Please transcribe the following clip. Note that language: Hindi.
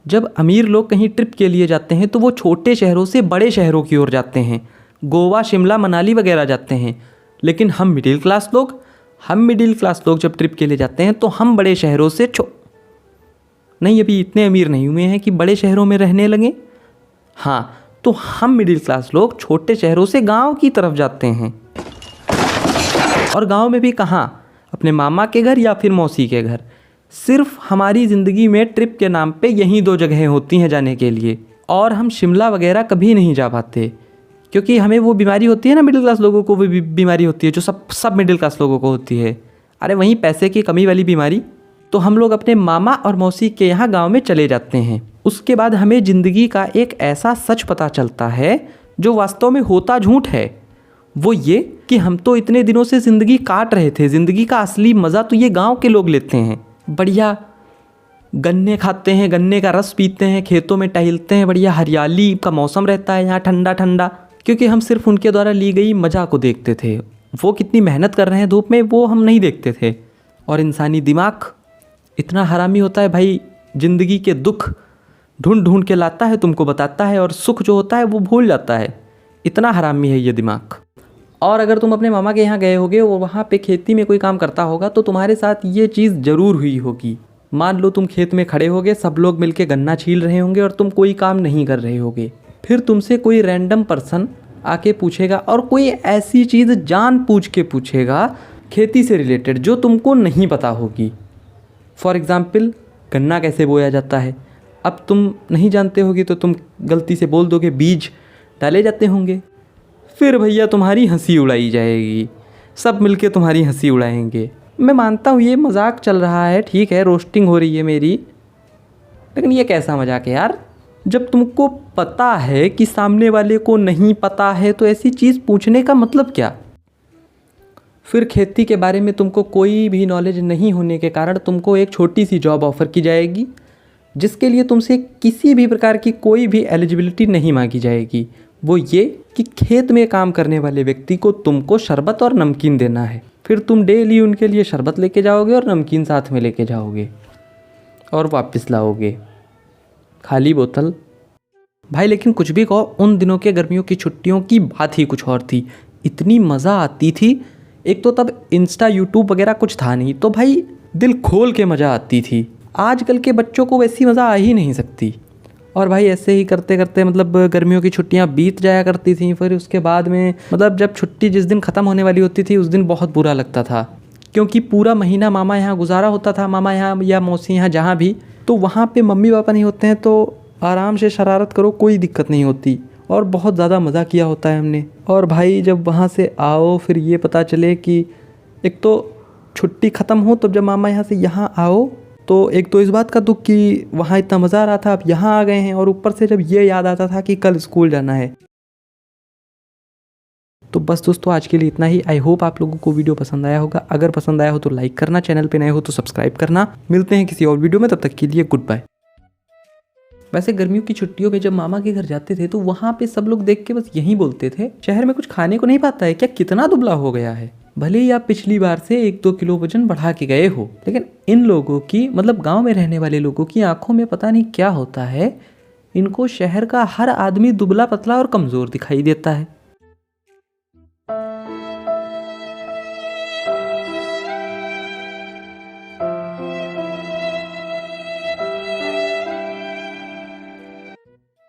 जब अमीर लोग कहीं ट्रिप के लिए जाते हैं तो वो छोटे शहरों से बड़े शहरों की ओर जाते हैं, गोवा, शिमला, मनाली वगैरह जाते हैं। लेकिन हम मिडिल क्लास लोग जब ट्रिप के लिए जाते हैं तो हम बड़े शहरों से नहीं, अभी इतने अमीर नहीं हुए हैं कि बड़े शहरों में रहने लगें। हाँ, तो हम मिडिल क्लास लोग छोटे शहरों से गांव की तरफ जाते हैं। और गांव में भी कहाँ, अपने मामा के घर या फिर मौसी के घर। सिर्फ हमारी ज़िंदगी में ट्रिप के नाम पे यही 2 जगहें होती हैं जाने के लिए। और हम शिमला वगैरह कभी नहीं जा पाते क्योंकि हमें वो बीमारी होती है ना, मिडिल क्लास लोगों को वो बीमारी होती है जो सब मिडिल क्लास लोगों को होती है। अरे वहीं पैसे की कमी वाली बीमारी। तो हम लोग अपने मामा और मौसी के यहाँ गांव में चले जाते हैं। उसके बाद हमें ज़िंदगी का एक ऐसा सच पता चलता है जो वास्तव में होता झूठ है। वो ये कि हम तो इतने दिनों से ज़िंदगी काट रहे थे, ज़िंदगी का असली मज़ा तो ये गांव के लोग लेते हैं। बढ़िया गन्ने खाते हैं, गन्ने का रस पीते हैं, खेतों में टहलते हैं, बढ़िया हरियाली का मौसम रहता है यहाँ, ठंडा ठंडा। क्योंकि हम सिर्फ उनके द्वारा ली गई मज़ा को देखते थे। वो कितनी मेहनत कर रहे हैं धूप में वो हम नहीं देखते थे। और इंसानी दिमाग इतना हरामी होता है भाई, ज़िंदगी के दुख ढूंढ ढूंढ के लाता है, तुमको बताता है, और सुख जो होता है वो भूल जाता है। इतना हरामी है ये दिमाग। और अगर तुम अपने मामा के यहाँ गए होगे और वहाँ पे खेती में कोई काम करता होगा तो तुम्हारे साथ ये चीज़ ज़रूर हुई होगी। मान लो तुम खेत में खड़े होगे, सब लोग मिलके गन्ना छील रहे होंगे और तुम कोई काम नहीं कर रहे होगे। फिर तुमसे कोई रैंडम पर्सन आके पूछेगा और कोई ऐसी चीज़ जान पूछ के पूछेगा खेती से रिलेटेड जो तुमको नहीं पता होगी। फॉर एग्ज़ाम्पल, गन्ना कैसे बोया जाता है। अब तुम नहीं जानते होगे तो तुम गलती से बोल दोगे बीज डाले जाते होंगे। फिर भैया तुम्हारी हंसी उड़ाई जाएगी, सब मिलके तुम्हारी हंसी उड़ाएंगे। मैं मानता हूँ ये मजाक चल रहा है, ठीक है, रोस्टिंग हो रही है मेरी, लेकिन ये कैसा मजाक है यार। जब तुमको पता है कि सामने वाले को नहीं पता है तो ऐसी चीज़ पूछने का मतलब क्या। फिर खेती के बारे में तुमको कोई भी नॉलेज नहीं होने के कारण तुमको एक छोटी सी जॉब ऑफ़र की जाएगी जिसके लिए तुमसे किसी भी प्रकार की कोई भी एलिजिबिलिटी नहीं मांगी जाएगी। वो ये कि खेत में काम करने वाले व्यक्ति को तुमको शरबत और नमकीन देना है। फिर तुम डेली उनके लिए शरबत लेके जाओगे और नमकीन साथ में लेके जाओगे और वापस लाओगे खाली बोतल। भाई लेकिन कुछ भी कहो, उन दिनों के गर्मियों की छुट्टियों की बात ही कुछ और थी। इतनी मज़ा आती थी। एक तो तब इंस्टा, यूट्यूब वगैरह कुछ था नहीं, तो भाई दिल खोल के मज़ा आती थी। आजकल के बच्चों को वैसी मज़ा आ ही नहीं सकती। और भाई ऐसे ही करते करते मतलब गर्मियों की छुट्टियां बीत जाया करती थी। फिर उसके बाद में मतलब जब छुट्टी जिस दिन ख़त्म होने वाली होती थी उस दिन बहुत बुरा लगता था क्योंकि पूरा महीना मामा यहाँ गुजारा होता था, मामा यहाँ या मौसी यहाँ जहाँ भी। तो वहाँ पे मम्मी पापा नहीं होते हैं तो आराम से शरारत करो, कोई दिक्कत नहीं होती। और बहुत ज़्यादा मज़ा किया होता है हमने। और भाई जब वहाँ से आओ फिर ये पता चले कि एक तो छुट्टी ख़त्म हो, तब जब मामा यहाँ से यहाँ आओ तो एक तो इस बात का दुख कि वहाँ इतना मज़ा आ रहा था, अब यहाँ आ गए हैं, और ऊपर से जब ये याद आता था कि कल स्कूल जाना है। तो बस दोस्तों आज के लिए इतना ही। आई होप आप लोगों को वीडियो पसंद आया होगा। अगर पसंद आया हो तो लाइक करना, चैनल पे नए हो तो सब्सक्राइब करना। मिलते हैं किसी और वीडियो में, तब तक के लिए गुड बाय। वैसे गर्मियों की छुट्टियों में जब मामा के घर जाते थे तो वहाँ पे सब लोग देख के बस यही बोलते थे, शहर में कुछ खाने को नहीं पाता है क्या, कितना दुबला हो गया है। भले ही आप पिछली बार से 1-2 किलो वजन बढ़ा के गए हो, लेकिन इन लोगों की मतलब गांव में रहने वाले लोगों की आंखों में पता नहीं क्या होता है, इनको शहर का हर आदमी दुबला पतला और कमज़ोर दिखाई देता है।